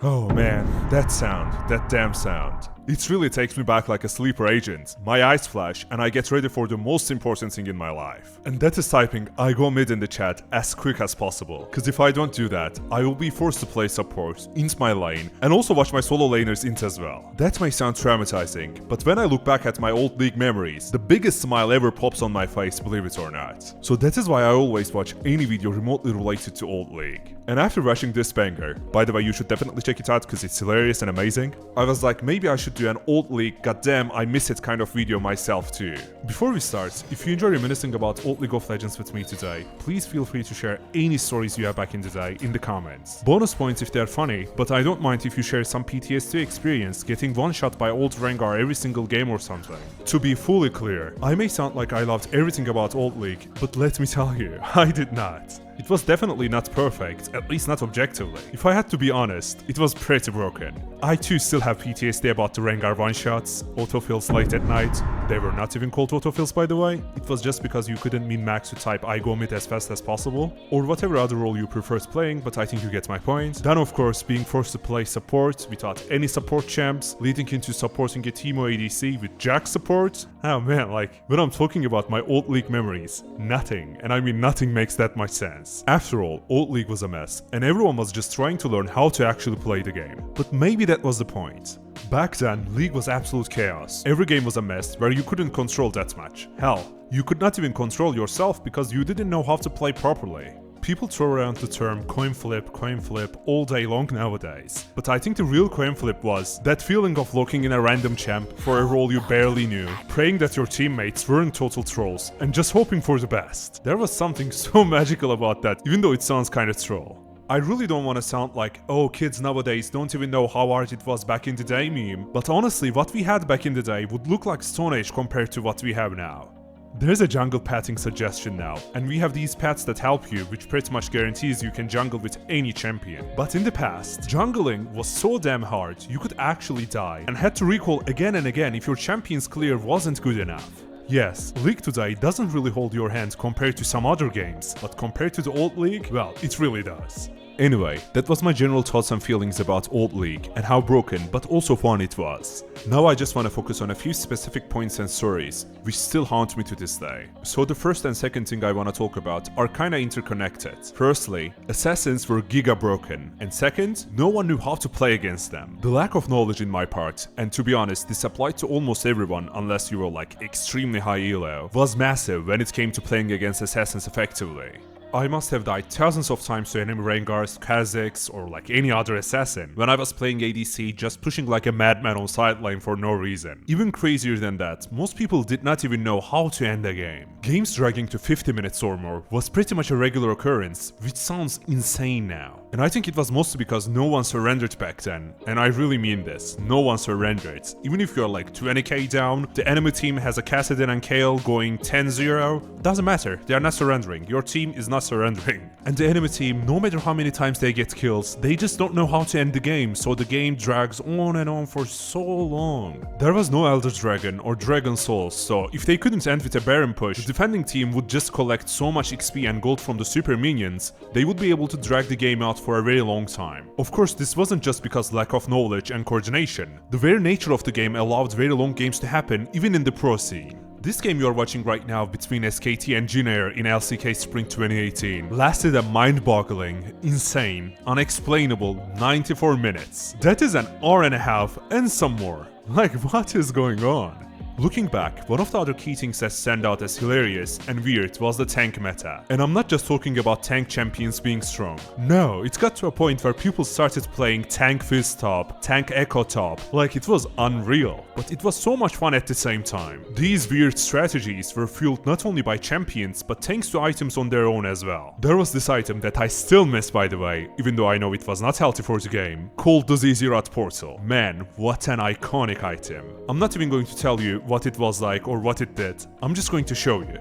Oh man, that sound, that damn sound. It really takes me back like a sleeper agent. My eyes flash and I get ready for the most important thing in my life. And that is typing I go mid in the chat as quick as possible. Cause if I don't do that, I will be forced to play support, int my lane, and also watch my solo laners int as well. That may sound traumatizing, but when I look back at my old league memories, the biggest smile ever pops on my face, believe it or not. So that is why I always watch any video remotely related to old league. And after watching this banger, by the way you should definitely check it out cause it's hilarious and amazing, I was like maybe I should do an old league goddamn I miss it kind of video myself too. Before we start, if you enjoy reminiscing about old League of Legends with me today, please feel free to share any stories you have back in the day in the comments. Bonus points if they're funny, but I don't mind if you share some PTSD experience getting one shot by old Rengar every single game or something. To be fully clear, I may sound like I loved everything about old league, but let me tell you, I did not. It was definitely not perfect, at least not objectively. If I had to be honest, it was pretty broken. I too still have PTSD about the Rengar one-shots, autofills late at night. They were not even called autofills by the way. It was just because you couldn't min-max to type I go mid as fast as possible, or whatever other role you preferred playing, but I think you get my point. Then of course being forced to play support without any support champs, leading into supporting a Teemo ADC with Jack support. Oh man, like when I'm talking about my old league memories, nothing, and I mean nothing makes that much sense. After all, old league was a mess, and everyone was just trying to learn how to actually play the game. But maybe that was the point. Back then, League was absolute chaos. Every game was a mess where you couldn't control that much. Hell, you could not even control yourself because you didn't know how to play properly. People throw around the term coin flip all day long nowadays. But I think the real coin flip was that feeling of locking in a random champ for a role you barely knew, praying that your teammates weren't total trolls, and just hoping for the best. There was something so magical about that, even though it sounds kinda troll. I really don't want to sound like, oh kids nowadays don't even know how hard it was back in the day meme, but honestly what we had back in the day would look like Stone Age compared to what we have now. There's a jungle pathing suggestion now, and we have these paths that help you, which pretty much guarantees you can jungle with any champion. But in the past, jungling was so damn hard, you could actually die, and had to recall again and again if your champion's clear wasn't good enough. Yes, League today doesn't really hold your hand compared to some other games, but compared to the old League, well, it really does. Anyway, that was my general thoughts and feelings about old League and how broken but also fun it was. Now I just want to focus on a few specific points and stories, which still haunt me to this day. So the first and second thing I want to talk about are kinda interconnected. Firstly, assassins were giga broken, and second, no one knew how to play against them. The lack of knowledge in my part, and to be honest this applied to almost everyone unless you were like extremely high elo, was massive when it came to playing against assassins effectively. I must have died thousands of times to enemy Rengars, Kha'Zix, or like any other assassin when I was playing ADC just pushing like a madman on side lane for no reason. Even crazier than that, most people did not even know how to end a game. Games dragging to 50 minutes or more was pretty much a regular occurrence, which sounds insane now. And I think it was mostly because no one surrendered back then, and I really mean this, no one surrendered. Even if you're like 20k down, the enemy team has a Kassadin and Kayle going 10-0, doesn't matter, they are not surrendering, your team is not surrendering. And the enemy team, no matter how many times they get kills, they just don't know how to end the game, so the game drags on and on for so long. There was no Elder Dragon or Dragon Souls, so if they couldn't end with a Baron push, the defending team would just collect so much XP and gold from the super minions, they would be able to drag the game out for a very long time. Of course, this wasn't just because lack of knowledge and coordination. The very nature of the game allowed very long games to happen even in the pro scene. This game you are watching right now between SKT and Jin in LCK Spring 2018 lasted a mind-boggling, insane, unexplainable 94 minutes. That is an hour and a half and some more. Like, what is going on? Looking back, one of the other key things that stand out as hilarious and weird was the tank meta. And I'm not just talking about tank champions being strong. No, it got to a point where people started playing tank fizz top, tank echo top, like it was unreal. But it was so much fun at the same time. These weird strategies were fueled not only by champions, but thanks to items on their own as well. There was this item that I still miss by the way, even though I know it was not healthy for the game, called the Zizzirat Portal. Man, what an iconic item. I'm not even going to tell you what it was like or what it did. I'm just going to show you.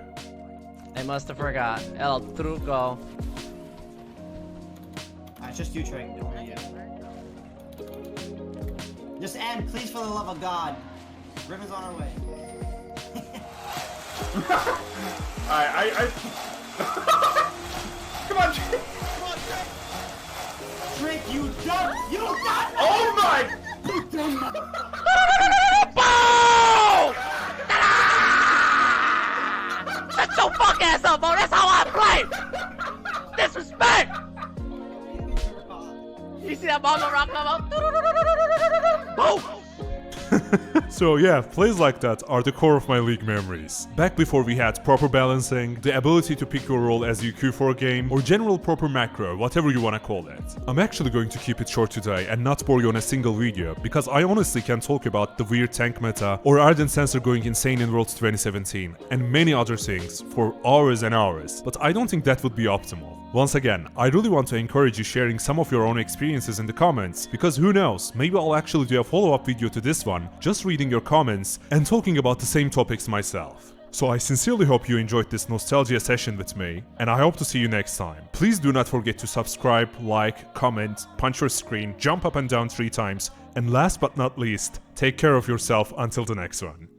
I must have forgot. El truco. It's just you, Trey. Only you. Just end, please, for the love of God. Riven's on our way. I Come on, Trey. Come on, Trey. Trick, you don't know! ball, rock the boat. Boom! So yeah, plays like that are the core of my League memories. Back before we had proper balancing, the ability to pick your role as you queue for a game, or general proper macro, whatever you wanna call it. I'm actually going to keep it short today and not bore you on a single video, because I honestly can talk about the weird tank meta, or Ardent Sensor going insane in Worlds 2017, and many other things for hours and hours, but I don't think that would be optimal. Once again, I really want to encourage you sharing some of your own experiences in the comments, because who knows, maybe I'll actually do a follow-up video to this one, just reading your comments and talking about the same topics myself. So I sincerely hope you enjoyed this nostalgia session with me, and I hope to see you next time. Please do not forget to subscribe, like, comment, punch your screen, jump up and down 3 times, and last but not least, take care of yourself until the next one.